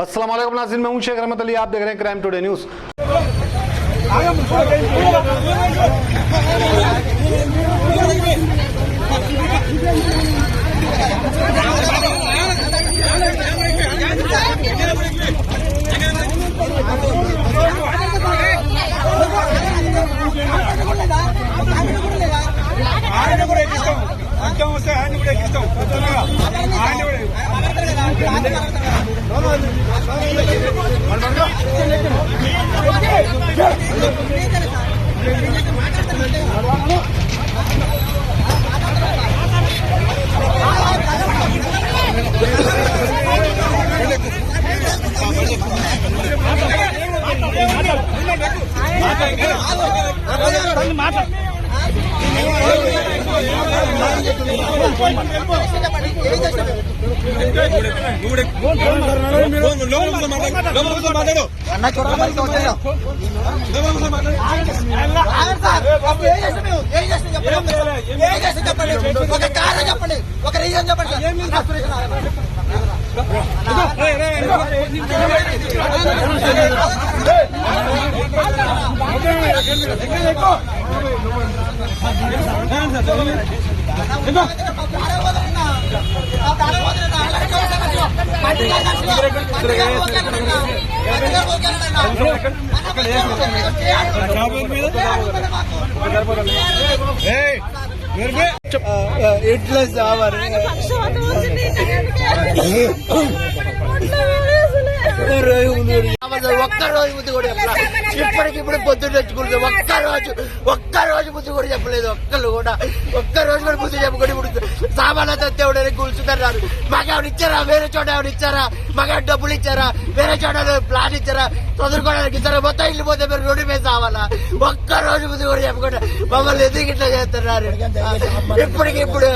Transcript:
अस्सलाम वालेकुम नाज़रीन, मैं हूं शेख रहमत अली, आप देख रहे हैं क्राइम टुडे न्यूज़। ఇట్లా సావాలి ఒక్క రోజు ముందు కూడా చెప్పలేదు. ఇప్పటికిప్పుడు పొద్దున్న తెచ్చుకుంటుంది. ఒక్క రోజు ముందు కూడా చెప్పలేదు. ఒక్క రోజు కూడా ముందు చెప్పుకొని ఇప్పుడు సామాన్లు దేవుడని కూర్చుంటున్నారు. మాకేమైనా ఇచ్చారా? వేరే చోట ఏమైనా ఇచ్చారా? మాకేమైనా డబ్బులు ఇచ్చారా? వేరే చోట ప్లాన్ ఇచ్చారా? చదువుకోవడానికి ఇచ్చారా? మొత్తం ఇల్లు పోతే మీరు రోడ్డు మీద సావాలా? ఒక్క రోజు ముందు కూడా చెప్పకుండా మమ్మల్ని ఎందుకు ఇట్లా చేస్తున్నారు? ఇప్పటికిప్పుడు